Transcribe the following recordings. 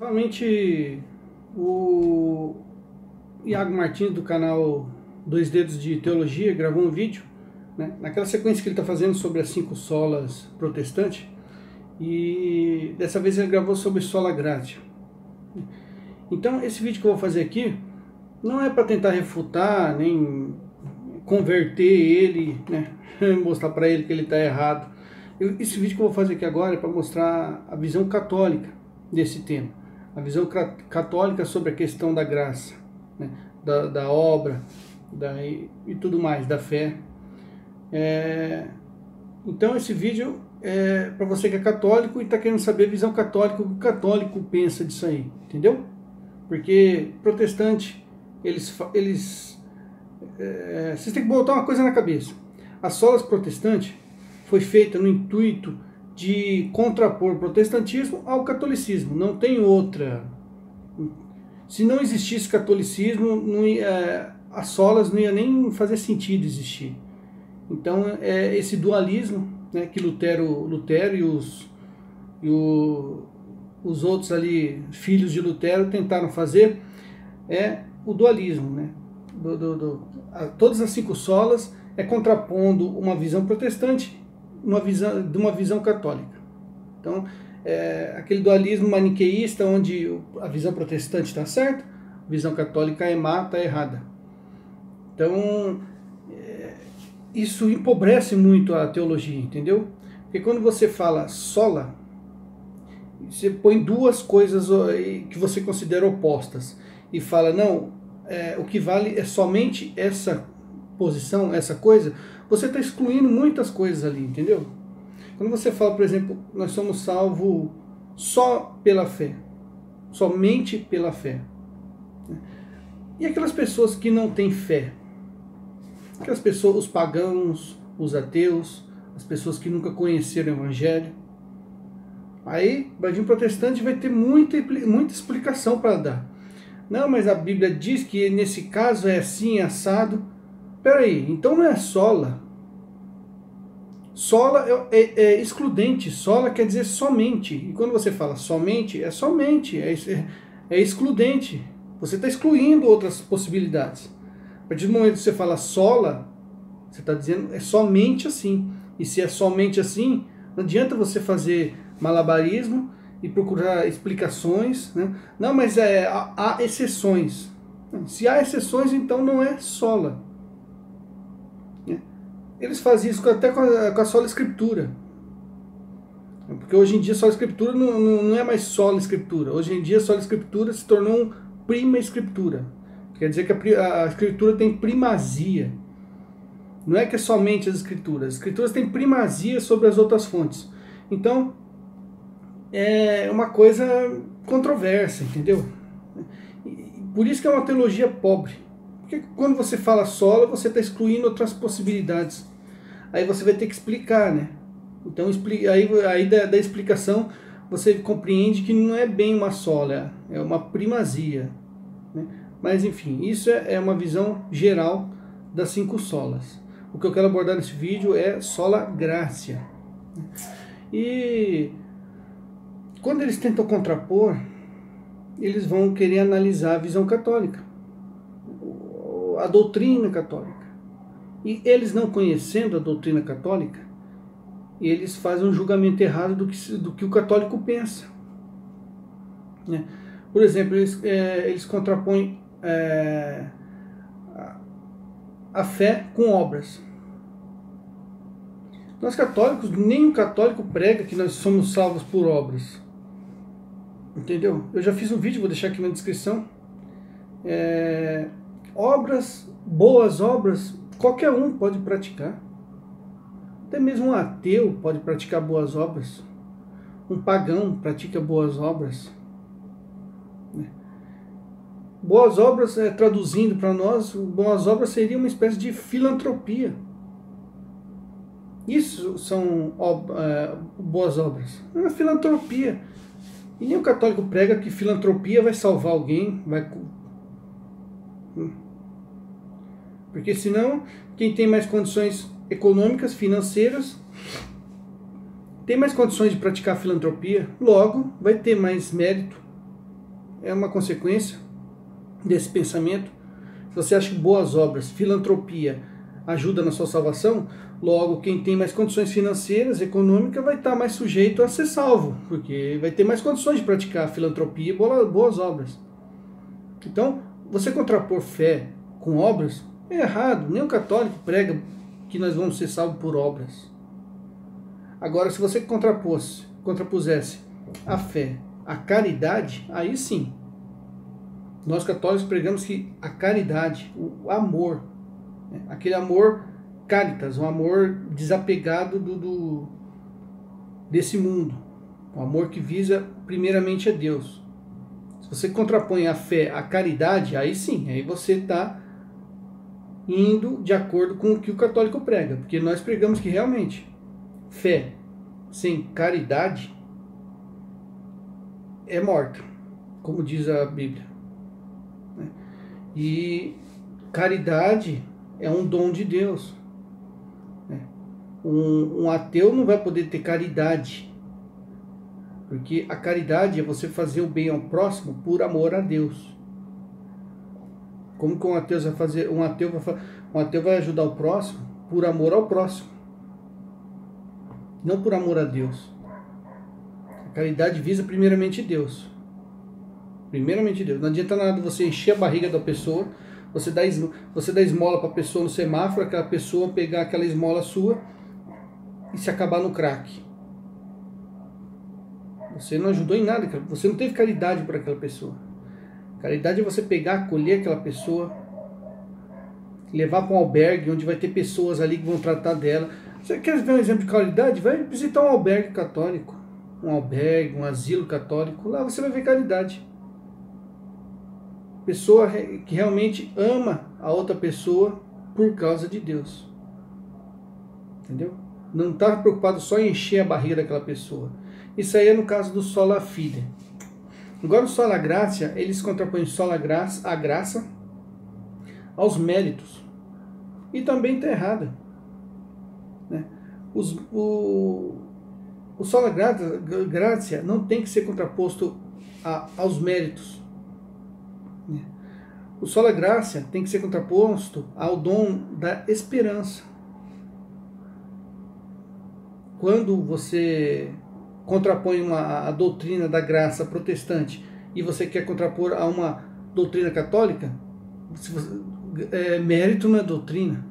Novamente, o Iago Martins, do canal Dois Dedos de Teologia, gravou um vídeo, né, naquela sequência que ele está fazendo sobre as 5 solas protestantes, e dessa vez ele gravou sobre sola gratia. Então, esse vídeo que eu vou fazer aqui não é para tentar refutar, nem converter ele, né, mostrar para ele que ele está errado. Esse vídeo que eu vou fazer aqui agora é para mostrar a visão católica desse tema. A visão católica sobre a questão da graça, né, da obra e tudo mais, da fé. Então esse vídeo é para você que é católico e está querendo saber a visão católica, o que o católico pensa disso aí, entendeu? Porque protestante, vocês têm que botar uma coisa na cabeça. As solas protestantes foi feita no intuito de contrapor o protestantismo ao catolicismo, não tem outra. Se não existisse catolicismo, as solas não ia nem fazer sentido existir. Então esse dualismo, né, que Lutero e os outros ali, filhos de Lutero, tentaram fazer, é o dualismo, né? Todas as 5 solas é contrapondo uma visão protestante de uma visão católica. Então, aquele dualismo maniqueísta, onde a visão protestante está certa, a visão católica é má, está errada. Então, isso empobrece muito a teologia, entendeu? Porque quando você fala sola, você põe duas coisas que você considera opostas e fala, não, o que vale é somente essa posição, essa coisa. Você está excluindo muitas coisas ali, entendeu? Quando você fala, por exemplo, nós somos salvos só pela fé, somente pela fé. E aquelas pessoas que não têm fé? Aquelas pessoas, os pagãos, os ateus, as pessoas que nunca conheceram o Evangelho. Aí, o Badinho Protestante vai ter muita explicação para dar. Não, mas a Bíblia diz que nesse caso é assim, assado. Peraí, então não é sola. Sola é excludente, sola quer dizer somente. E quando você fala somente, é somente, é excludente. Você está excluindo outras possibilidades. A partir do momento que você fala sola, você está dizendo é somente assim. E se é somente assim, não adianta você fazer malabarismo e procurar explicações, né? Não, mas há exceções. Se há exceções, então não é sola. Eles fazem isso até com a sola escritura. Porque hoje em dia sola escritura não é mais sola escritura. Hoje em dia sola escritura se tornou prima escritura. Quer dizer que a escritura tem primazia. Não é que é somente as escrituras têm primazia sobre as outras fontes. Então, é uma coisa controversa, entendeu? Por isso que é uma teologia pobre. Porque quando você fala sola, você está excluindo outras possibilidades. Aí você vai ter que explicar, né? Então, aí da explicação, você compreende que não é bem uma sola, é uma primazia, né? Mas, enfim, isso é uma visão geral das 5 solas. O que eu quero abordar nesse vídeo é sola gratia. E quando eles tentam contrapor, eles vão querer analisar a visão católica, a doutrina católica. E eles, não conhecendo a doutrina católica, eles fazem um julgamento errado do que o católico pensa, né? Por exemplo, eles contrapõem a fé com obras. Nós católicos, nenhum católico prega que nós somos salvos por obras. Entendeu? Eu já fiz um vídeo, vou deixar aqui na descrição. Obras, boas obras, qualquer um pode praticar. Até mesmo um ateu pode praticar boas obras. Um pagão pratica boas obras. Boas obras, traduzindo para nós, boas obras seria uma espécie de filantropia. Isso são boas obras. É uma filantropia. E nenhum católico prega que filantropia vai salvar alguém, porque senão quem tem mais condições econômicas, financeiras, tem mais condições de praticar filantropia, logo vai ter mais mérito, é uma consequência desse pensamento. Se você acha que boas obras, filantropia, ajuda na sua salvação, logo quem tem mais condições financeiras, econômicas, vai estar mais sujeito a ser salvo, porque vai ter mais condições de praticar filantropia e boas obras. Então, você contrapor fé com obras é errado. Nem o católico prega que nós vamos ser salvos por obras. Agora, se você contrapusesse a fé à caridade, aí sim. Nós católicos pregamos que a caridade, o amor, aquele amor caritas, um amor desapegado desse mundo, um amor que visa primeiramente a Deus. Se você contrapõe a fé à caridade, aí sim, aí você está indo de acordo com o que o católico prega, porque nós pregamos que realmente fé sem caridade é morta, como diz a Bíblia. E caridade é um dom de Deus. Um ateu não vai poder ter caridade, porque a caridade é você fazer o bem ao próximo por amor a Deus. Como que um ateu vai fazer? Um ateu vai ajudar o próximo por amor ao próximo, não por amor a Deus. A caridade visa primeiramente Deus. Primeiramente Deus. Não adianta nada você encher a barriga da pessoa, você dá esmola para a pessoa no semáforo, aquela pessoa pegar aquela esmola sua e se acabar no crack. Você não ajudou em nada, você não teve caridade para aquela pessoa. Caridade é você pegar, acolher aquela pessoa, levar para um albergue onde vai ter pessoas ali que vão tratar dela. Você quer ver um exemplo de caridade? Vai visitar um albergue católico, um albergue, um asilo católico, lá você vai ver caridade. Pessoa que realmente ama a outra pessoa por causa de Deus. Entendeu? Não está preocupado só em encher a barriga daquela pessoa. Isso aí é no caso do sola fide. Agora o sola gratia, eles contrapõem sola graça, a graça aos méritos. E também está errado. Né? O sola gratia não tem que ser contraposto aos méritos. O sola gratia tem que ser contraposto ao dom da esperança. Quando você contrapõe a doutrina da graça protestante e você quer contrapor a uma doutrina católica, mérito não é doutrina.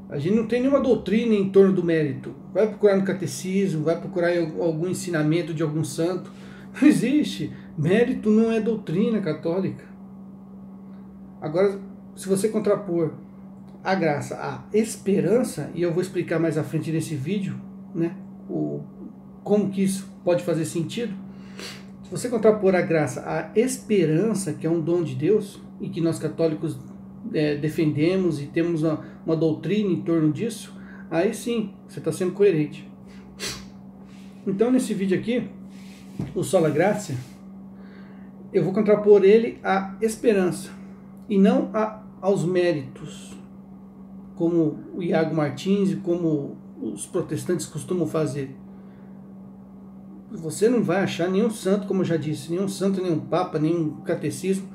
A gente não tem nenhuma doutrina em torno do mérito. Vai procurar no catecismo, vai procurar algum ensinamento de algum santo. Não existe. Mérito não é doutrina católica. Agora, se você contrapor a graça à esperança, e eu vou explicar mais à frente nesse vídeo, né, como que isso pode fazer sentido. Se você contrapor a graça à esperança, que é um dom de Deus, e que nós católicos defendemos e temos uma doutrina em torno disso, aí sim, você está sendo coerente. Então, nesse vídeo aqui, o sola gratia, eu vou contrapor ele à esperança, e não aos méritos, como o Iago Martins e como os protestantes costumam fazer. Você não vai achar nenhum santo, como eu já disse, nenhum santo, nenhum papa, nenhum catecismo,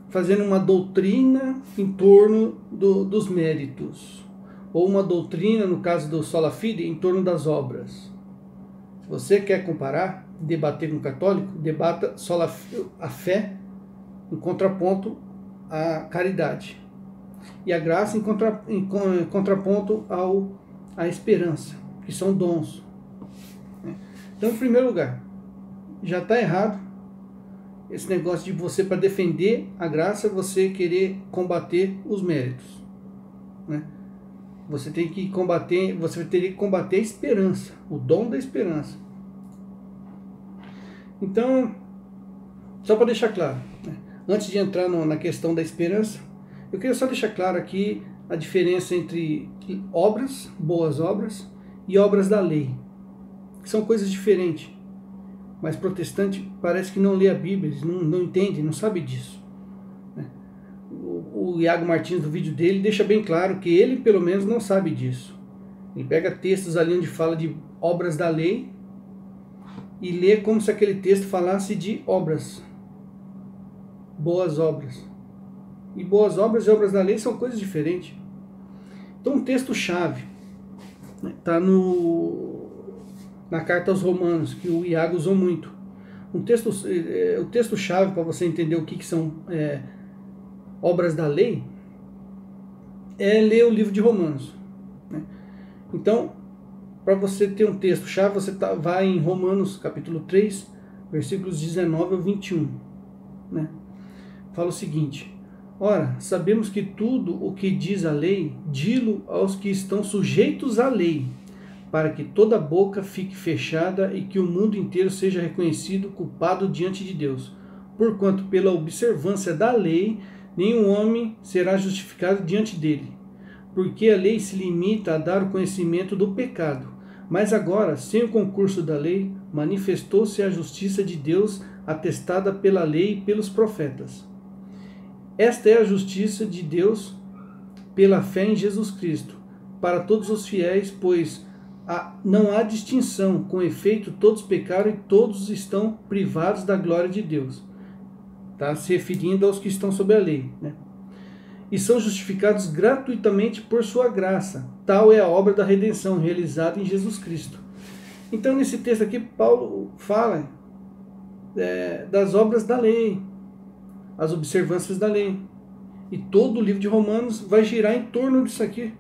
fazendo uma doutrina em torno dos méritos, ou uma doutrina, no caso do sola fide, em torno das obras. Se você quer comparar, debater com o católico, debata a fé em contraponto à caridade, e a graça em contraponto à esperança, que são dons. Então, em primeiro lugar, já está errado esse negócio de você, para defender a graça, você querer combater os méritos. Né? Você teria que combater a esperança, o dom da esperança. Então, só para deixar claro, né? Antes de entrar na questão da esperança, eu queria só deixar claro aqui a diferença entre obras, boas obras, e obras da lei, que são coisas diferentes. Mas protestante parece que não lê a Bíblia, não entende, não sabe disso. O Iago Martins, no vídeo dele, deixa bem claro que ele, pelo menos, não sabe disso. Ele pega textos ali onde fala de obras da lei e lê como se aquele texto falasse de obras, boas obras. E boas obras e obras da lei são coisas diferentes. Então, um texto-chave está na carta aos Romanos, que o Iago usou muito. O texto-chave para você entender o que são obras da lei é ler o livro de Romanos. Então, para você ter um texto-chave, você vai em Romanos capítulo 3, versículos 19 ao 21. Fala o seguinte: ora, sabemos que tudo o que diz a lei, di-lo aos que estão sujeitos à lei, para que toda boca fique fechada e que o mundo inteiro seja reconhecido culpado diante de Deus. Porquanto, pela observância da lei, nenhum homem será justificado diante dele, porque a lei se limita a dar o conhecimento do pecado. Mas agora, sem o concurso da lei, manifestou-se a justiça de Deus, atestada pela lei e pelos profetas. Esta é a justiça de Deus pela fé em Jesus Cristo, para todos os fiéis, pois não há distinção, com efeito todos pecaram e todos estão privados da glória de Deus. Está se referindo aos que estão sob a lei, E são justificados gratuitamente por sua graça. Tal é a obra da redenção realizada em Jesus Cristo. Então, nesse texto aqui, Paulo fala das obras da lei, as observâncias da lei. E todo o livro de Romanos vai girar em torno disso aqui.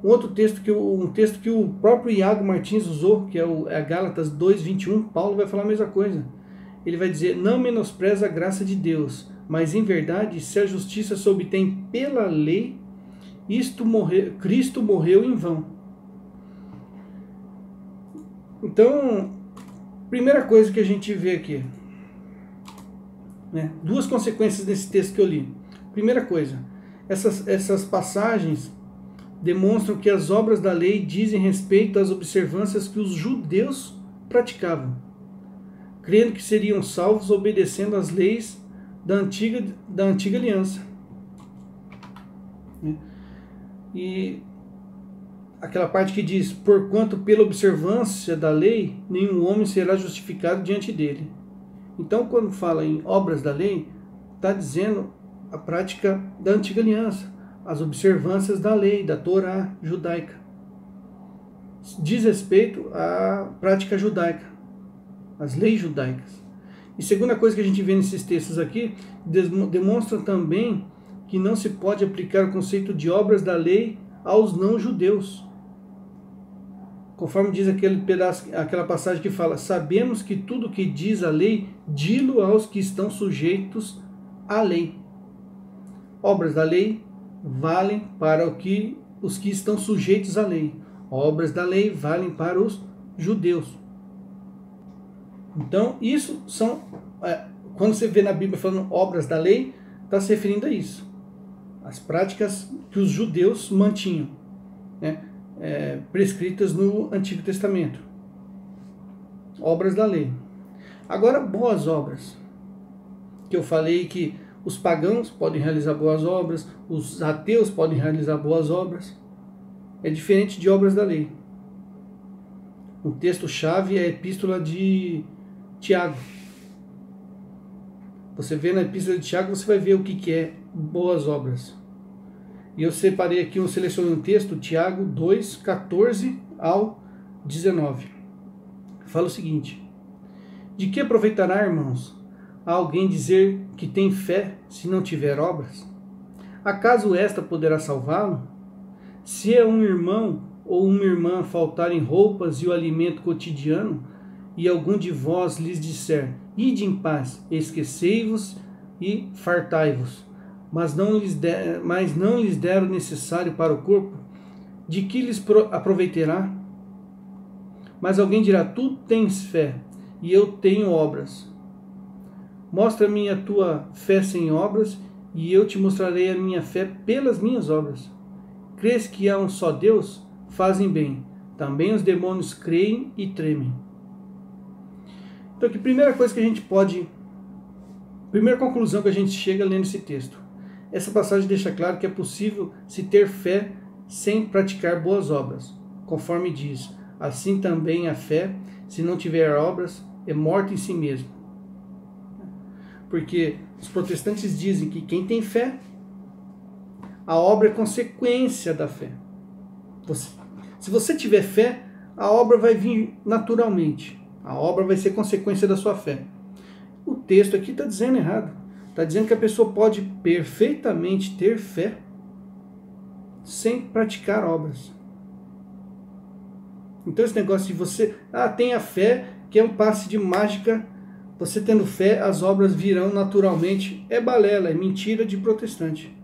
Um texto que o próprio Iago Martins usou, que é Gálatas 2:21, Paulo vai falar a mesma coisa. Ele vai dizer: não menospreza a graça de Deus, mas em verdade, se a justiça se obtém pela lei, Cristo morreu em vão. Então, primeira coisa que a gente vê aqui, duas consequências desse texto que eu li. Primeira coisa, essas passagens demonstram que as obras da lei dizem respeito às observâncias que os judeus praticavam, crendo que seriam salvos obedecendo às leis da antiga aliança. E aquela parte que diz: porquanto pela observância da lei nenhum homem será justificado diante dele. Então, quando fala em obras da lei, está dizendo a prática da antiga aliança, as observâncias da lei, da Torá judaica. Diz respeito à prática judaica, às leis judaicas. E segunda coisa que a gente vê nesses textos aqui, demonstra também que não se pode aplicar o conceito de obras da lei aos não-judeus. Conforme diz aquela passagem que fala: sabemos que tudo que diz a lei, di-lo aos que estão sujeitos à lei. Obras da lei valem para os que estão sujeitos à lei. Obras da lei valem para os judeus. Então, isso são... quando você vê na Bíblia falando obras da lei, está se referindo a isso. As práticas que os judeus mantinham, prescritas no Antigo Testamento. Obras da lei. Agora, boas obras. Que eu falei que os pagãos podem realizar boas obras, os ateus podem realizar boas obras. É diferente de obras da lei. O texto-chave é a epístola de Tiago. Você vê na epístola de Tiago, você vai ver o que é boas obras. E eu separei aqui, eu selecionei um texto, Tiago 2, 14 ao 19. Fala o seguinte: de que aproveitará, irmãos, a alguém dizer que tem fé se não tiver obras? Acaso esta poderá salvá-lo? Se é um irmão ou uma irmã faltarem roupas e o alimento cotidiano, e algum de vós lhes disser: ide em paz, esquecei-vos e fartai-vos, mas não lhes der o necessário para o corpo, de que lhes aproveitará? Mas alguém dirá: tu tens fé, e eu tenho obras. Mostra-me a tua fé sem obras, e eu te mostrarei a minha fé pelas minhas obras. Crês que há um só Deus? Fazem bem. Também os demônios creem e tremem. Então, que primeira conclusão que a gente chega lendo esse texto. Essa passagem deixa claro que é possível se ter fé sem praticar boas obras. Conforme diz: assim também a fé, se não tiver obras, é morta em si mesmo. Porque os protestantes dizem que quem tem fé, a obra é consequência da fé. Se você tiver fé, a obra vai vir naturalmente. A obra vai ser consequência da sua fé. O texto aqui está dizendo errado. Está dizendo que a pessoa pode perfeitamente ter fé sem praticar obras. Então esse negócio de você, tenha fé, que é um passe de mágica, você tendo fé, as obras virão naturalmente, é balela, é mentira de protestante.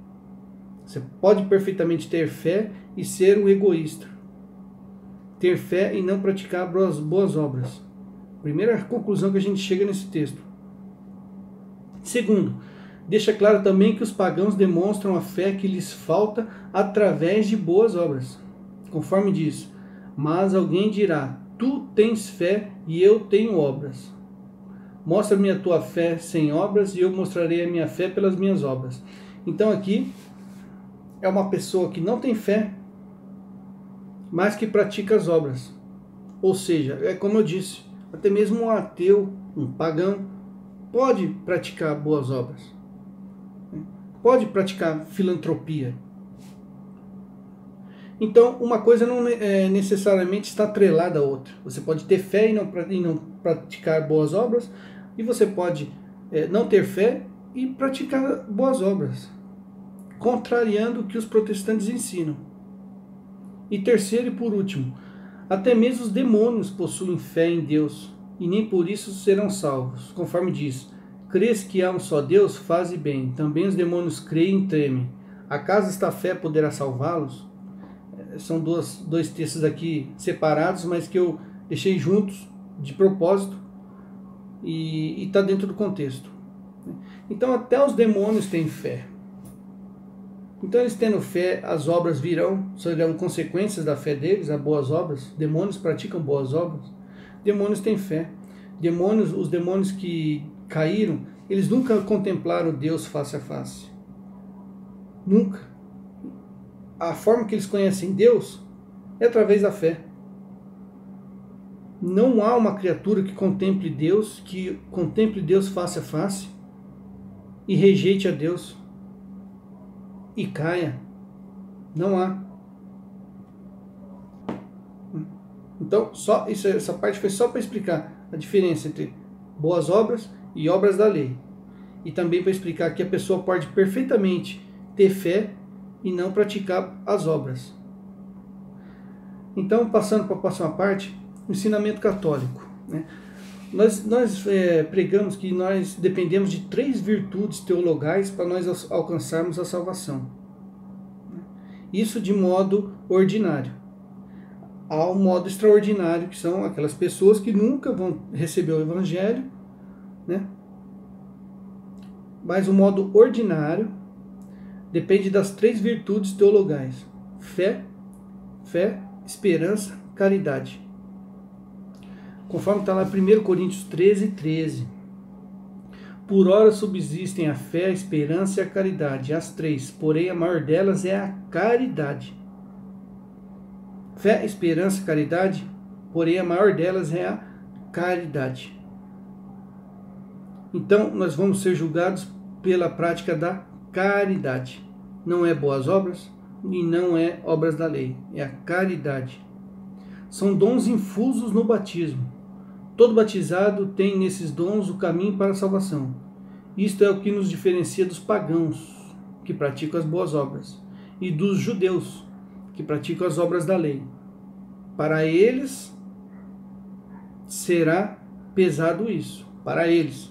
Você pode perfeitamente ter fé e ser um egoísta. Ter fé e não praticar boas obras. Primeira conclusão que a gente chega nesse texto. Segundo, deixa claro também que os pagãos demonstram a fé que lhes falta através de boas obras. Conforme diz, mas alguém dirá, tu tens fé e eu tenho obras. Mostra-me a tua fé sem obras e eu mostrarei a minha fé pelas minhas obras. Então aqui é uma pessoa que não tem fé, mas que pratica as obras. Ou seja, é como eu disse, até mesmo um ateu, um pagão, pode praticar boas obras. Pode praticar filantropia. Então, uma coisa não necessariamente está atrelada à outra. Você pode ter fé e não praticar boas obras, e você pode não ter fé e praticar boas obras, contrariando o que os protestantes ensinam. E terceiro e por último, até mesmo os demônios possuem fé em Deus, e nem por isso serão salvos. Conforme diz, crês que há um só Deus, faze bem. Também os demônios creem e tremem. Acaso esta fé poderá salvá-los? São dois textos aqui separados, mas que eu deixei juntos de propósito e está dentro do contexto. Então até os demônios têm fé. Então eles tendo fé, as obras virão, serão consequências da fé deles, as boas obras. Demônios praticam boas obras. Demônios têm fé. Os demônios que caíram, eles nunca contemplaram Deus face a face. Nunca. A forma que eles conhecem Deus é através da fé. Não há uma criatura que contemple Deus face a face e rejeite a Deus e caia. Não há. Então, essa parte foi só para explicar a diferença entre boas obras e obras da lei. E também para explicar que a pessoa pode perfeitamente ter fé e não praticar as obras. Então, passando para a próxima parte, o ensinamento católico. Nós pregamos que nós dependemos de 3 virtudes teologais para nós alcançarmos a salvação. Isso de modo ordinário. Há um modo extraordinário, que são aquelas pessoas que nunca vão receber o Evangelho, mas o modo ordinário depende das 3 virtudes teologais: fé, esperança, caridade. Conforme está lá em 1 Coríntios 13:13. Por ora subsistem a fé, a esperança e a caridade, as 3, porém a maior delas é a caridade. Fé, esperança e caridade, porém a maior delas é a caridade. Então nós vamos ser julgados pela prática da caridade. Não é boas obras e não é obras da lei, é a caridade. São dons infusos no batismo. Todo batizado tem nesses dons o caminho para a salvação. Isto é o que nos diferencia dos pagãos, que praticam as boas obras, e dos judeus, que praticam as obras da lei. Para eles será pesado isso, para eles.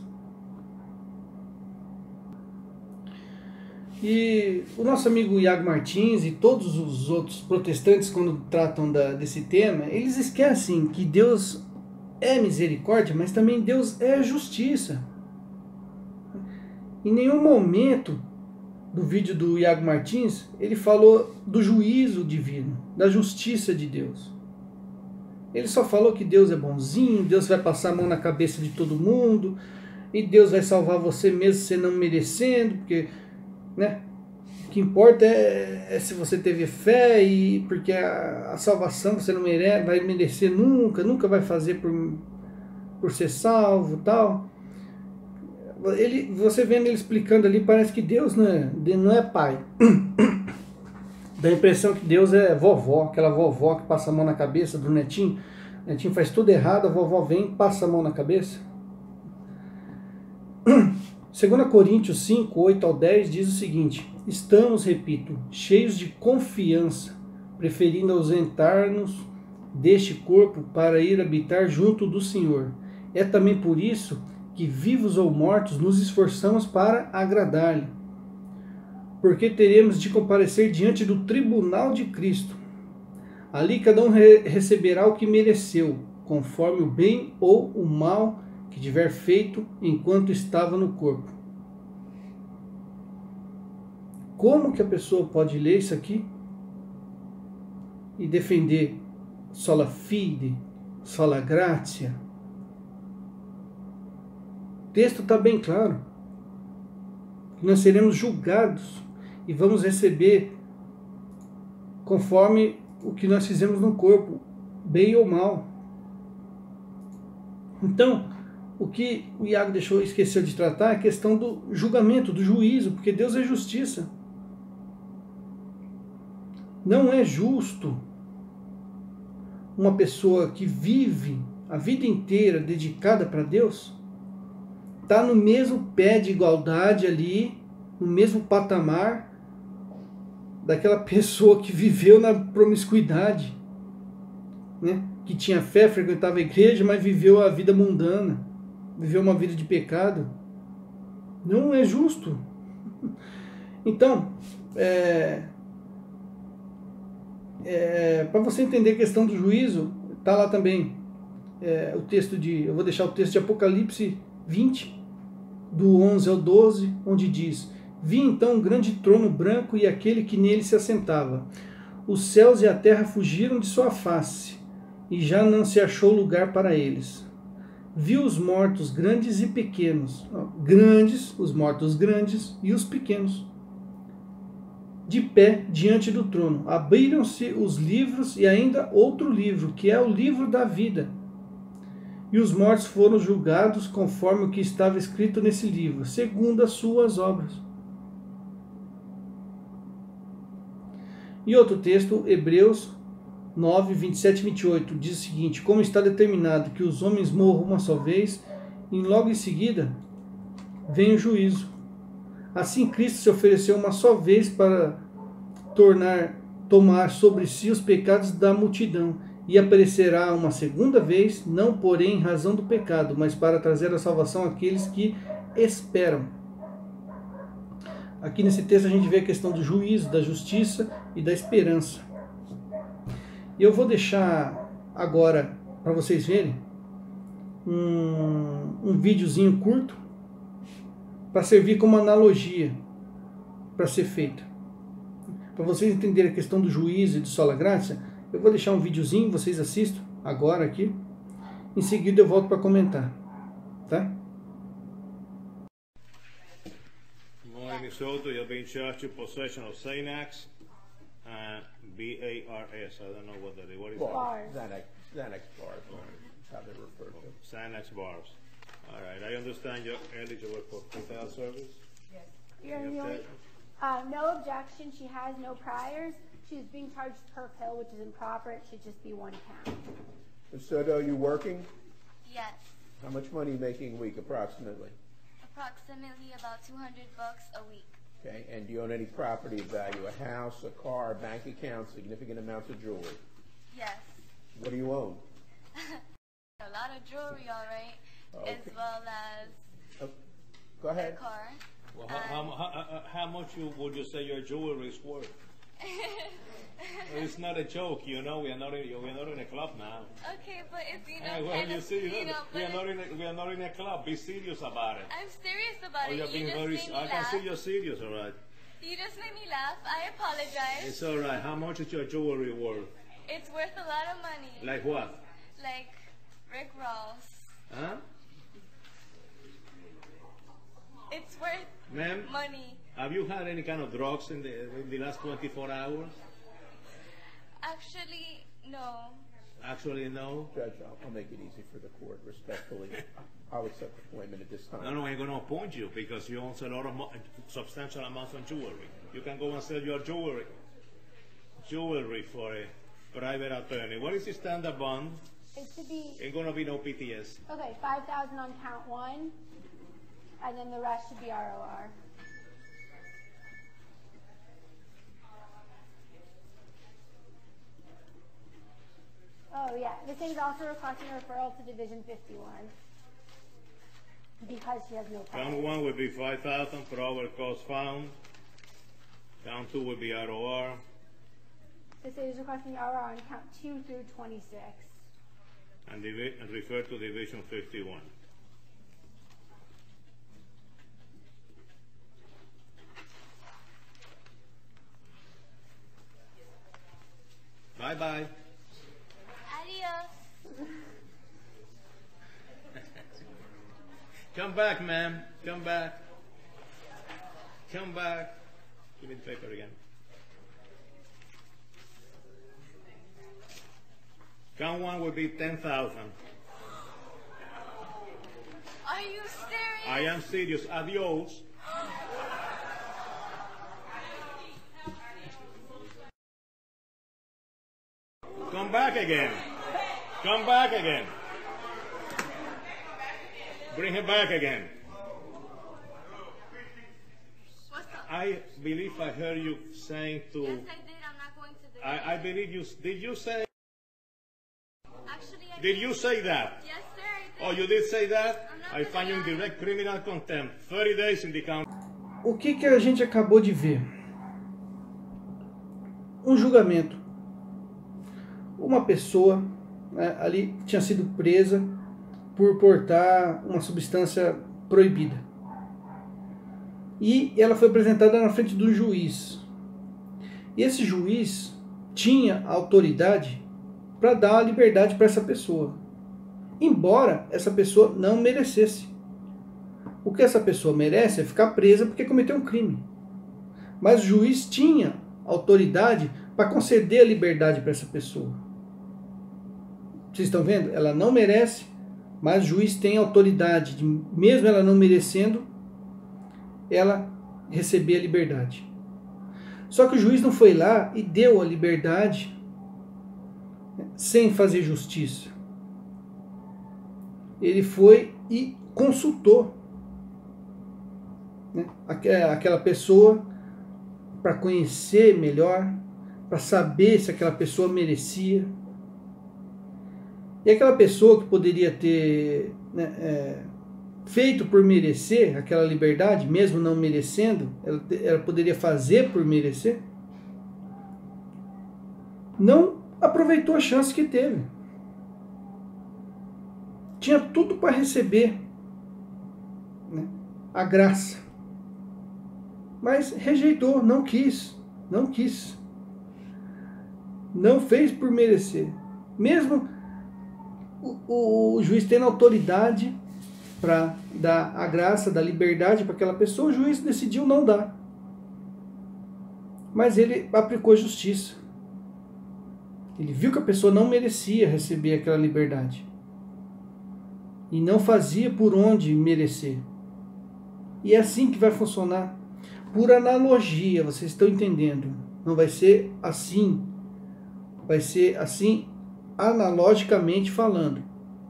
E o nosso amigo Iago Martins e todos os outros protestantes, quando tratam desse tema, eles esquecem que Deus é misericórdia, mas também Deus é justiça. Em nenhum momento do vídeo do Iago Martins, ele falou do juízo divino, da justiça de Deus. Ele só falou que Deus é bonzinho, Deus vai passar a mão na cabeça de todo mundo, e Deus vai salvar você mesmo você não merecendo, porque, que importa é se você teve fé, e porque a salvação você não vai merecer nunca, nunca vai fazer por ser salvo, tal. Você vendo ele explicando ali, parece que Deus não é pai. Dá a impressão que Deus é vovó, aquela vovó que passa a mão na cabeça do netinho. O netinho faz tudo errado, a vovó vem e passa a mão na cabeça. 2 Coríntios 5, 8 ao 10 diz o seguinte: estamos, repito, cheios de confiança, preferindo ausentar-nos deste corpo para ir habitar junto do Senhor. É também por isso que, vivos ou mortos, nos esforçamos para agradar-lhe. Porque teremos de comparecer diante do tribunal de Cristo. Ali cada um receberá o que mereceu, conforme o bem ou o mal que tiver feito enquanto estava no corpo. Como que a pessoa pode ler isso aqui e defender sola fide, sola gratia? O texto está bem claro. Nós seremos julgados e vamos receber conforme o que nós fizemos no corpo, bem ou mal. Então, o que o Iago esqueceu de tratar é a questão do julgamento, do juízo, porque Deus é justiça. Não é justo uma pessoa que vive a vida inteira dedicada para Deus estar no mesmo pé de igualdade ali, no mesmo patamar daquela pessoa que viveu na promiscuidade, né? Que tinha fé, frequentava a igreja, mas viveu a vida mundana, viveu uma vida de pecado. Não é justo. Então, para você entender a questão do juízo, está lá também o texto eu vou deixar o texto de Apocalipse 20, do 11 ao 12, onde diz: vi então um grande trono branco e aquele que nele se assentava. Os céus e a terra fugiram de sua face, e já não se achou lugar para eles. Vi os mortos grandes e pequenos, os mortos grandes e os pequenos, de pé diante do trono. Abriram-se os livros e ainda outro livro, que é o livro da vida. E os mortos foram julgados conforme o que estava escrito nesse livro, segundo as suas obras. E outro texto, Hebreus 9, 27 e 28, diz o seguinte: como está determinado que os homens morram uma só vez, e logo em seguida vem o juízo. Assim Cristo se ofereceu uma só vez para tomar sobre si os pecados da multidão, e aparecerá uma segunda vez, não porém em razão do pecado, mas para trazer a salvação àqueles que esperam. Aqui nesse texto a gente vê a questão do juízo, da justiça e da esperança. E eu vou deixar agora para vocês verem um videozinho curto para servir como analogia para ser feita. Para vocês entenderem a questão do juízo e do sola gratia, eu vou deixar um videozinho, vocês assistam agora aqui. Em seguida eu volto para comentar, tá? Minnesota, you're being charged with possession of Xanax and BARS. I don't know what that is. What is Bars. that? Xanax bars, that's how they're referred to. Xanax bars. All right. I understand you're eligible for pretrial service. Yes. Any You're objection? no objection. She has no priors. She's being charged per pill, which is improper. It should just be 1 count. Ms. Soto, are you working? Yes, How much money are you making a week, approximately? approximately about $200 a week. Okay, and do you own any property of value? A house, a car, a bank account, significant amounts of jewelry? Yes, What do you own? a lot of jewelry, all right, Okay. as well as Oh, go a ahead. car. Well, how much would you say your jewelry is worth? It's not a joke, you know. We're not in a club now. Okay, but it's Hey, well, kind you of, see, but we are not in a club. Be serious about it. I'm serious about Oh, it. you're You being just very. made me I can laugh. see you're serious, all right. You just made me laugh. I apologize. It's all right. How much is your jewelry worth? It's worth a lot of money. Like what? Like Rick Ross. Huh? It's worth Ma'am, Money. have you had any kind of drugs in the last 24 hours? Actually, no. Actually, no. Judge, I'll make it easy for the court, respectfully. I'll accept appointment at this time. No, I'm going to appoint you because you own a lot of substantial amounts of jewelry. You can go and sell your jewelry for a private attorney. What is the standard bond? It should be, Ain't going to be no PTS. okay, 5,000 on count one, and then the rest should be ROR. Oh yeah, this thing is also requesting referral to Division 51 because she has no Count priors. 1 would be 5,000 for our cost found. Count 2 would be ROR. This is requesting ROR on count 2 through 26. And refer to Division 51. Bye-bye. Adios. Come back, ma'am. Come back. Come back. Give me the paper again. Count 1 would be 10,000. Are you serious? I am serious. Adios. Come back again. Come back again. Bring him back again. What's up? I believe I heard you saying to. Yes, I did. I'm not going to do I believe you. Did you say? Actually, I Did you say that? Yes, sir, I did. Oh, you did say that? I'm not I find you in direct criminal contempt. 30 days in the county. O que a gente acabou de ver? Um julgamento. Uma pessoa, né, ali tinha sido presa por portar uma substância proibida. E ela foi apresentada na frente do juiz. E esse juiz tinha autoridade para dar a liberdade para essa pessoa, embora essa pessoa não merecesse. O que essa pessoa merece é ficar presa porque cometeu um crime. Mas o juiz tinha autoridade para conceder a liberdade para essa pessoa. Vocês estão vendo? Ela não merece, mas o juiz tem autoridade de, mesmo ela não merecendo, ela receber a liberdade. Só que o juiz não foi lá e deu a liberdade sem fazer justiça. Ele foi e consultou, né, aquela pessoa para conhecer melhor, para saber se aquela pessoa merecia. E aquela pessoa que poderia ter, né, feito por merecer aquela liberdade, mesmo não merecendo, ela poderia fazer por merecer, não aproveitou a chance que teve. Tinha tudo para receber, né, a graça, mas rejeitou, não quis, não fez por merecer, mesmo o juiz tendo autoridade para dar a graça, dar liberdade para aquela pessoa, o juiz decidiu não dar, mas ele aplicou justiça. Ele viu que a pessoa não merecia receber aquela liberdade e não fazia por onde merecer. E é assim que vai funcionar, por analogia. Vocês estão entendendo? Não vai ser assim, vai ser assim analogicamente falando,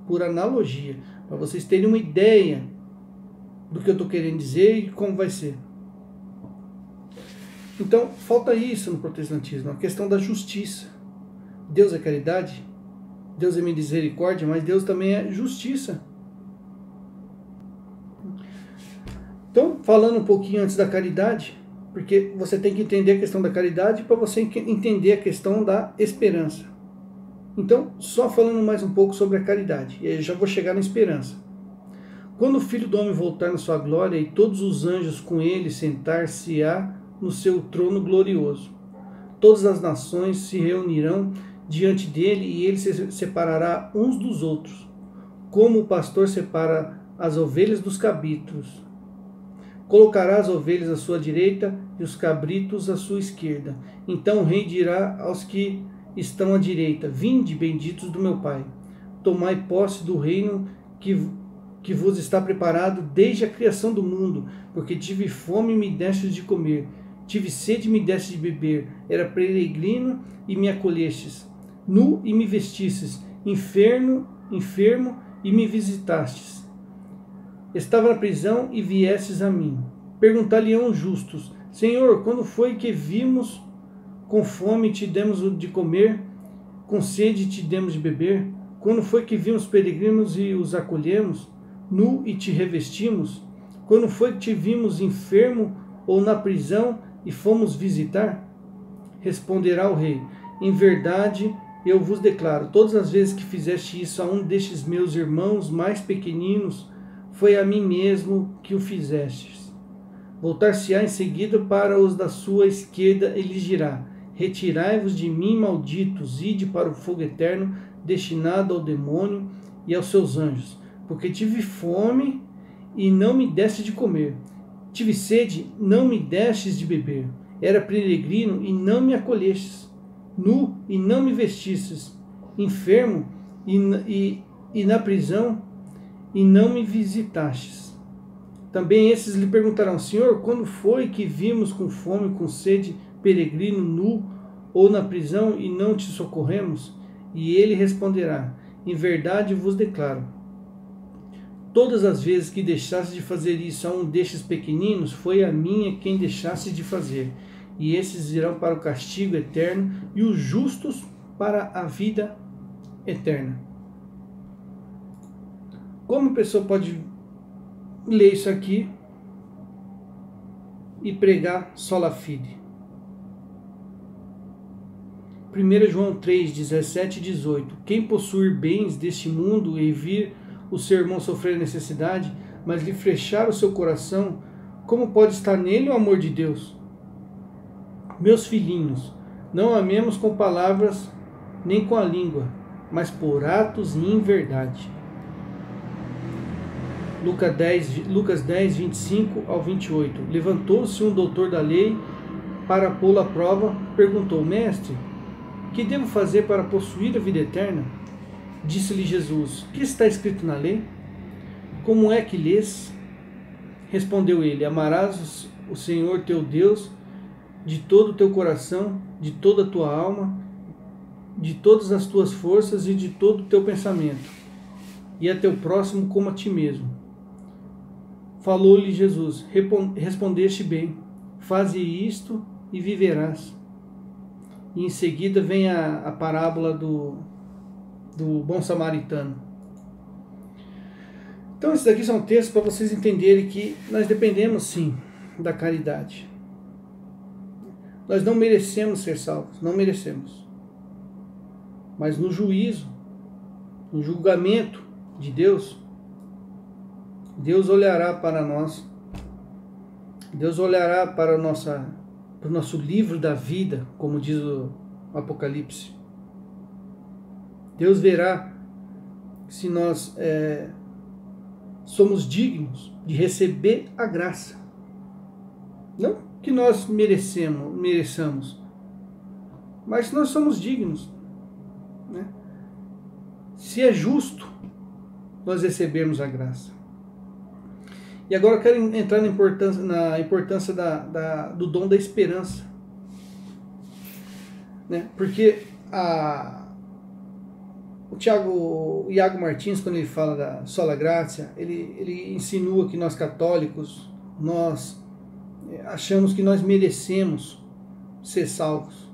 por analogia, para vocês terem uma ideia do que eu estou querendo dizer e como vai ser. Então, falta isso no protestantismo, a questão da justiça. Deus é caridade, Deus é misericórdia, mas Deus também é justiça. Então, falando um pouquinho antes da caridade, porque você tem que entender a questão da caridade para você entender a questão da esperança. Então, só falando mais um pouco sobre a caridade, e aí eu já vou chegar na esperança. Quando o Filho do Homem voltar na sua glória e todos os anjos com ele sentar-se-á no seu trono glorioso, todas as nações se reunirão diante dele e ele se separará uns dos outros, como o pastor separa as ovelhas dos cabritos. Colocará as ovelhas à sua direita e os cabritos à sua esquerda. Então o rei dirá aos que estão à direita: Vinde, benditos do meu Pai, tomai posse do reino que vos está preparado desde a criação do mundo, porque tive fome e me destes de comer, tive sede e me destes de beber, era peregrino e me acolhestes, nu e me vestistes, enfermo e me visitastes. Estava na prisão e viestes a mim. Perguntar-lhe-ão justos: Senhor, quando foi que vimos com fome e te demos de comer, com sede e te demos de beber? Quando foi que vimos peregrinos e os acolhemos, nu e te revestimos? Quando foi que te vimos enfermo ou na prisão e fomos visitar? Responderá o rei: Em verdade, eu vos declaro, todas as vezes que fizeste isso a um destes meus irmãos mais pequeninos, foi a mim mesmo que o fizestes. Voltar-se-á em seguida para os da sua esquerda e lhes dirá: Retirai-vos de mim, malditos, ide para o fogo eterno, destinado ao demônio e aos seus anjos, porque tive fome e não me deste de comer, tive sede, não me destes de beber, era peregrino e não me acolhestes, nu e não me vestistes, enfermo e na prisão e não me visitastes. Também esses lhe perguntarão: Senhor, quando foi que vimos com fome, com sede, peregrino, nu ou na prisão e não te socorremos? E ele responderá: Em verdade vos declaro, todas as vezes que deixaste de fazer isso a um destes pequeninos, foi a mim quem deixaste de fazer. E esses irão para o castigo eterno e os justos para a vida eterna. Como a pessoa pode ler isso aqui e pregar sola fide? 1 João 3, 17 e 18. Quem possuir bens deste mundo e vir o seu irmão sofrer necessidade, mas lhe fechar o seu coração, como pode estar nele o amor de Deus? Meus filhinhos, não amemos com palavras nem com a língua, mas por atos e em verdade. Lucas 10, 25 ao 28. Levantou-se um doutor da lei para pô-lo à prova, perguntou: Mestre, que devo fazer para possuir a vida eterna? Disse-lhe Jesus: Que está escrito na lei? Como é que lês? Respondeu ele: Amarás o Senhor teu Deus de todo o teu coração, de toda a tua alma, de todas as tuas forças e de todo o teu pensamento, e a teu próximo como a ti mesmo. Falou-lhe Jesus: Respondeste bem, faze isto e viverás. E em seguida vem a parábola do bom samaritano. Então esses daqui são textos para vocês entenderem que nós dependemos sim da caridade. Nós não merecemos ser salvos, não merecemos. Mas no juízo, no julgamento de Deus, Deus olhará para nós, Deus olhará para o nosso livro da vida, como diz o Apocalipse. Deus verá se nós somos dignos de receber a graça. Não que nós mereçamos, mas se nós somos dignos, né? Se é justo nós recebermos a graça. E agora eu quero entrar na importância do dom da esperança, né? Porque o Iago Martins, quando ele fala da sola gratia, ele insinua que nós católicos, nós achamos que nós merecemos ser salvos.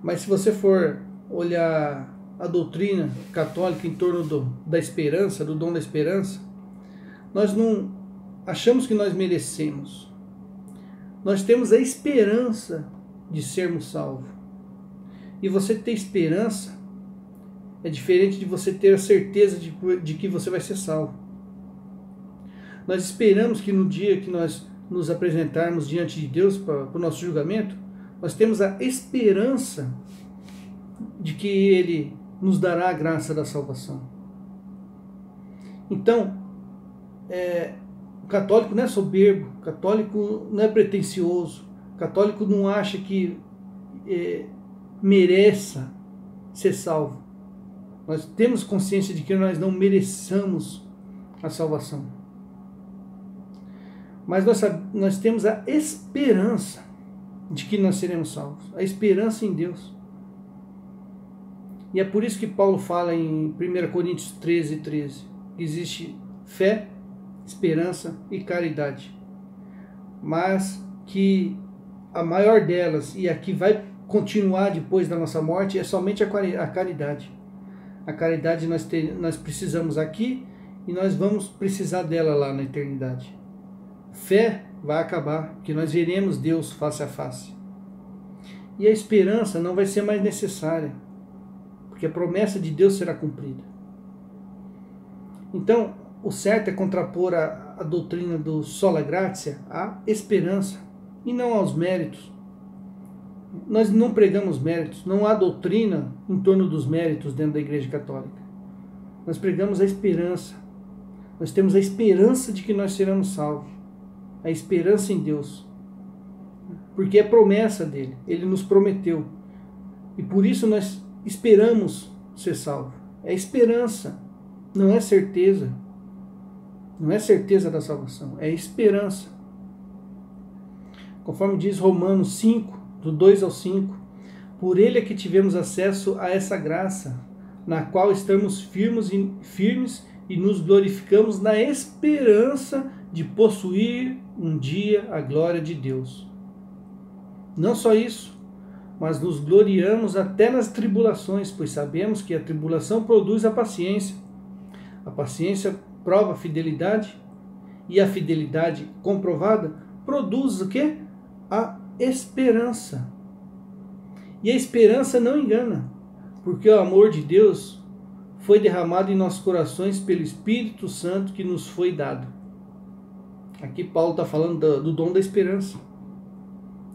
Mas se você for olhar a doutrina católica em torno da esperança, do dom da esperança, nós não achamos que nós merecemos. Nós temos a esperança de sermos salvos. E você ter esperança é diferente de você ter a certeza de que você vai ser salvo. Nós esperamos que no dia que nós nos apresentarmos diante de Deus para o nosso julgamento, nós temos a esperança de que Ele nos dará a graça da salvação. Então, católico não é soberbo, católico não é pretensioso, católico não acha que mereça ser salvo. Nós temos consciência de que nós não mereçamos a salvação. Mas nós temos a esperança de que nós seremos salvos. A esperança em Deus. E é por isso que Paulo fala em 1 Coríntios 13:13. Que existe fé, esperança e caridade. Mas que a maior delas, e a que vai continuar depois da nossa morte, é somente a caridade. A caridade nós precisamos aqui e nós vamos precisar dela lá na eternidade. Fé vai acabar, porque nós veremos Deus face a face. E a esperança não vai ser mais necessária, porque a promessa de Deus será cumprida. Então, o certo é contrapor a doutrina do sola gratia à esperança e não aos méritos. Nós não pregamos méritos, não há doutrina em torno dos méritos dentro da Igreja Católica. Nós pregamos a esperança. Nós temos a esperança de que nós seremos salvos. A esperança em Deus. Porque é promessa dele. Ele nos prometeu. E por isso nós esperamos ser salvos. É esperança, não é certeza. Não é certeza da salvação, é esperança. Conforme diz Romanos 5, do 2 ao 5, por ele é que tivemos acesso a essa graça, na qual estamos firmes e nos glorificamos na esperança de possuir um dia a glória de Deus. Não só isso, mas nos gloriamos até nas tribulações, pois sabemos que a tribulação produz a paciência. A paciência prova a fidelidade, e a fidelidade comprovada produz o quê? A esperança. E a esperança não engana, porque o amor de Deus foi derramado em nossos corações pelo Espírito Santo que nos foi dado. Aqui Paulo está falando do dom da esperança.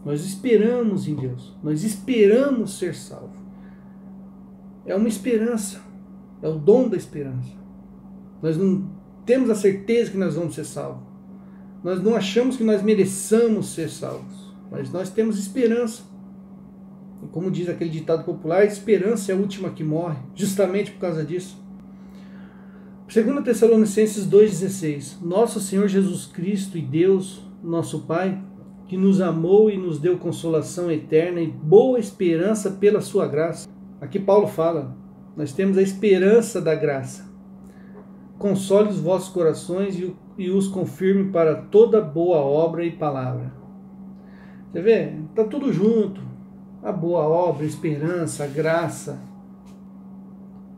Nós esperamos em Deus, nós esperamos ser salvos. É uma esperança, é o dom da esperança. Nós não temos a certeza que nós vamos ser salvos. Nós não achamos que nós mereçamos ser salvos, mas nós temos esperança. E como diz aquele ditado popular, a esperança é a última que morre, justamente por causa disso. 2 Tessalonicenses 2,16. Nosso Senhor Jesus Cristo e Deus, nosso Pai, que nos amou e nos deu consolação eterna e boa esperança pela sua graça. Aqui Paulo fala, nós temos a esperança da graça. Console os vossos corações e os confirme para toda boa obra e palavra. Você vê? Está tudo junto. A boa obra, a esperança, a graça.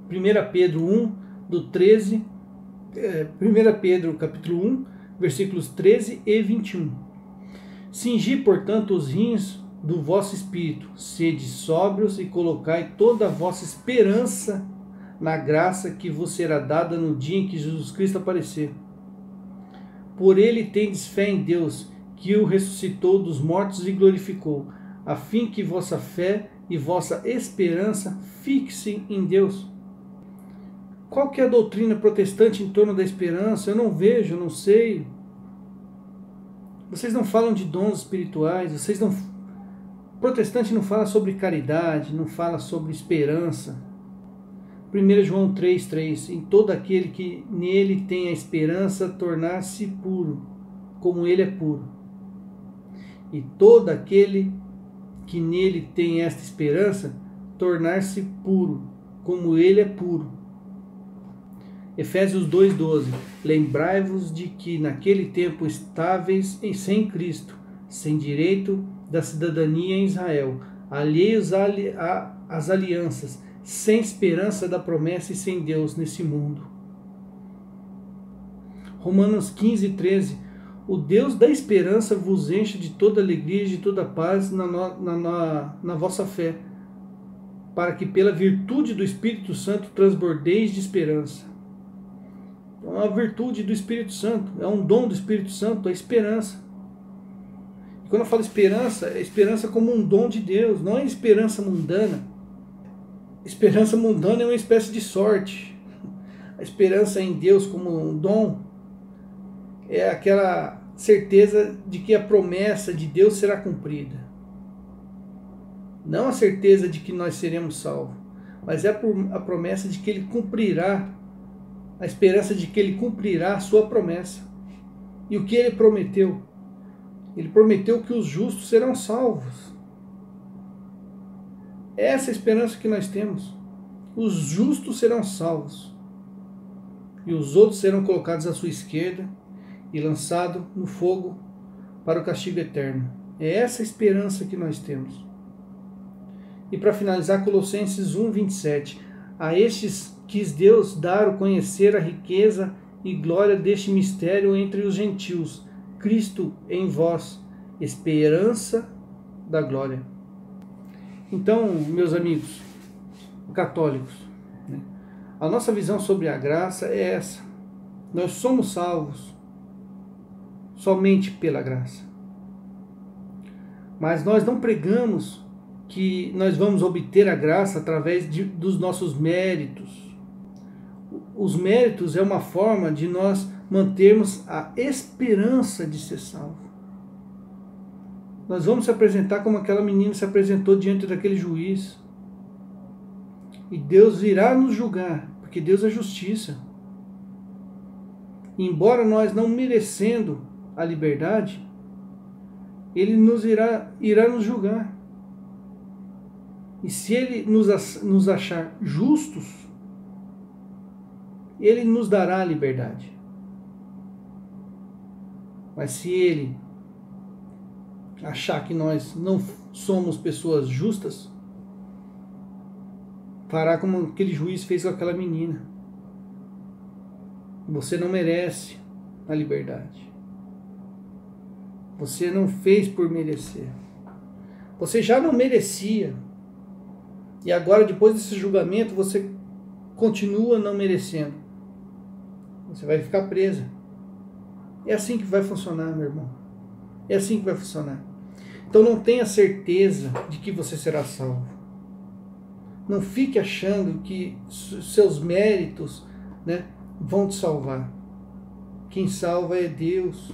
1 Pedro 1, do 13, 1 Pedro capítulo 1, versículos 13 e 21. Cingi, portanto, os rins do vosso espírito, sede sóbrios e colocai toda a vossa esperança na graça que vos será dada no dia em que Jesus Cristo aparecer. Por ele tendes fé em Deus, que o ressuscitou dos mortos e glorificou, a fim que vossa fé e vossa esperança fixem em Deus. Qual que é a doutrina protestante em torno da esperança? Eu não vejo, eu não sei. Vocês não falam de dons espirituais, protestante não fala sobre caridade, não fala sobre esperança. 1 João 3,3. Em todo aquele que nele tem a esperança, tornar-se puro, como ele é puro. E todo aquele que nele tem esta esperança, tornar-se puro, como ele é puro. Efésios 2,12. Lembrai-vos de que naquele tempo estáveis sem Cristo, sem direito da cidadania em Israel, alheios às alianças, sem esperança da promessa e sem Deus nesse mundo. Romanos 15:13. O Deus da esperança vos enche de toda alegria e de toda paz na vossa fé, para que pela virtude do Espírito Santo transbordeis de esperança. Então, é uma virtude do Espírito Santo, é um dom do Espírito Santo, a esperança. E quando eu falo esperança, é esperança como um dom de Deus, não é esperança mundana. Esperança mundana é uma espécie de sorte. A esperança em Deus como um dom é aquela certeza de que a promessa de Deus será cumprida. Não a certeza de que nós seremos salvos, mas é a promessa de que Ele cumprirá, a esperança de que Ele cumprirá a sua promessa. E o que Ele prometeu? Ele prometeu que os justos serão salvos. Essa é a esperança que nós temos. Os justos serão salvos. E os outros serão colocados à sua esquerda e lançados no fogo para o castigo eterno. É essa a esperança que nós temos. E para finalizar, Colossenses 1:27. A estes quis Deus dar o conhecer a riqueza e glória deste mistério entre os gentios, Cristo em vós, esperança da glória. Então, meus amigos católicos, né, a nossa visão sobre a graça é essa. Nós somos salvos somente pela graça. Mas nós não pregamos que nós vamos obter a graça através dos nossos méritos. Os méritos é uma forma de nós mantermos a esperança de ser salvo. Nós vamos se apresentar como aquela menina se apresentou diante daquele juiz. E Deus virá nos julgar, porque Deus é justiça. E embora nós não merecendo a liberdade, Ele irá nos julgar. E se Ele nos achar justos, Ele nos dará a liberdade. Mas se Ele achar que nós não somos pessoas justas, fará como aquele juiz fez com aquela menina. Você não merece a liberdade. Você não fez por merecer. Você já não merecia. E agora, depois desse julgamento, você continua não merecendo. Você vai ficar presa. É assim que vai funcionar, meu irmão. É assim que vai funcionar. Então não tenha certeza de que você será salvo. Não fique achando que seus méritos, né, vão te salvar. Quem salva é Deus.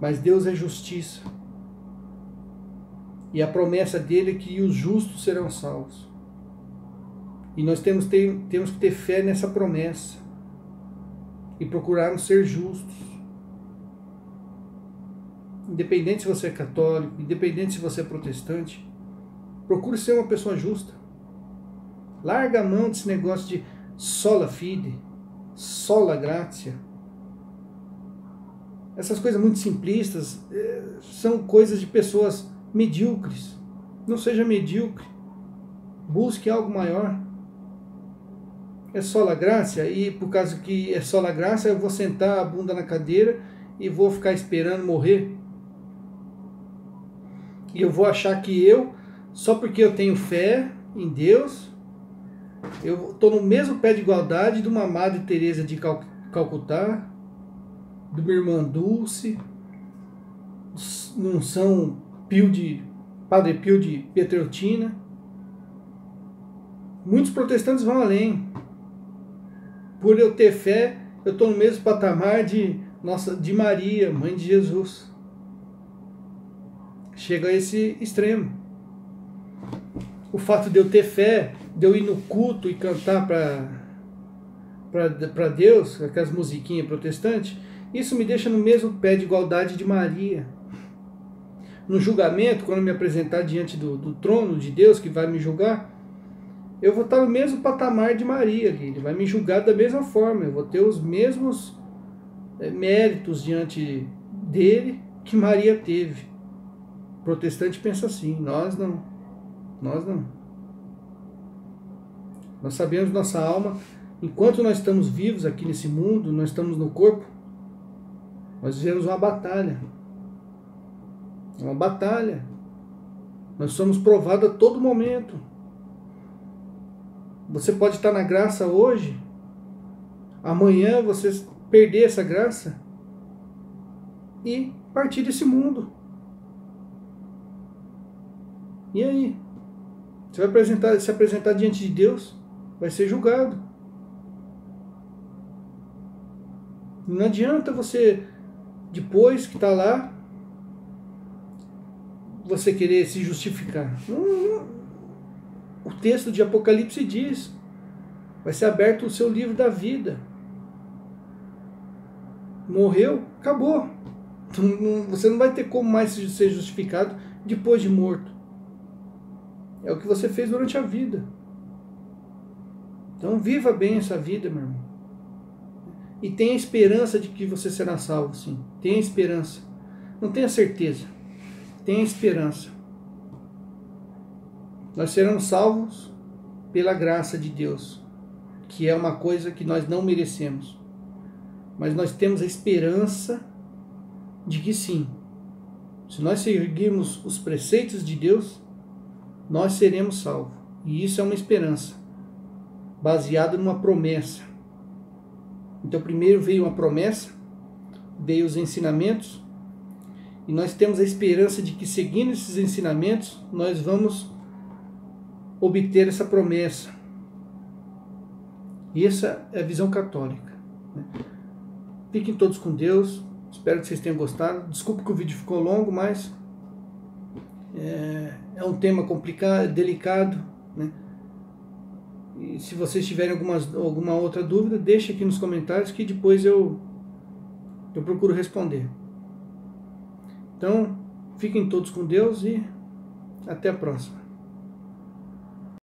Mas Deus é justiça. E a promessa dele é que os justos serão salvos. E nós temos que ter fé nessa promessa. E procurarmos ser justos. Independente se você é católico, independente se você é protestante, procure ser uma pessoa justa. Larga a mão desse negócio de sola fide, sola gratia. Essas coisas muito simplistas são coisas de pessoas medíocres. Não seja medíocre. Busque algo maior. É sola gracia, e por causa que é sola gracia, eu vou sentar a bunda na cadeira e vou ficar esperando morrer. E eu vou achar que só porque eu tenho fé em Deus, eu estou no mesmo pé de igualdade de uma Madre Teresa de Calcutá, de uma irmã Dulce, não são Padre Pio de Pietrelcina. Muitos protestantes vão além. Por eu ter fé, eu estou no mesmo patamar de Maria, mãe de Jesus. Chega a esse extremo. O fato de eu ter fé, de eu ir no culto e cantar para Deus, aquelas musiquinhas protestantes, isso me deixa no mesmo pé de igualdade de Maria. No julgamento, quando eu me apresentar diante do trono de Deus que vai me julgar, eu vou estar no mesmo patamar de Maria. Ele vai me julgar da mesma forma. Eu vou ter os mesmos méritos diante dele que Maria teve. O protestante pensa assim, nós não. Nós não. Nós sabemos nossa alma, enquanto nós estamos vivos aqui nesse mundo, nós estamos no corpo, nós vivemos uma batalha. Uma batalha. Nós somos provados a todo momento. Você pode estar na graça hoje, amanhã você perder essa graça e partir desse mundo. E aí? Você vai se apresentar diante de Deus, vai ser julgado. Não adianta você, depois que está lá, você querer se justificar. O texto de Apocalipse diz, vai ser aberto o seu livro da vida. Morreu, acabou. Você não vai ter como mais ser justificado depois de morto. É o que você fez durante a vida. Então viva bem essa vida, meu irmão. E tenha esperança de que você será salvo, sim. Tenha esperança. Não tenha certeza. Tenha esperança. Nós seremos salvos pela graça de Deus, que é uma coisa que nós não merecemos. Mas nós temos a esperança de que sim, se nós seguirmos os preceitos de Deus, nós seremos salvos. E isso é uma esperança, baseada numa promessa. Então primeiro veio uma promessa, veio os ensinamentos, e nós temos a esperança de que seguindo esses ensinamentos, nós vamos obter essa promessa. E essa é a visão católica. Fiquem todos com Deus. Espero que vocês tenham gostado. Desculpe que o vídeo ficou longo, mas é um tema complicado, delicado, né? E se vocês tiverem alguma outra dúvida, deixe aqui nos comentários que depois eu procuro responder. Então, fiquem todos com Deus e até a próxima.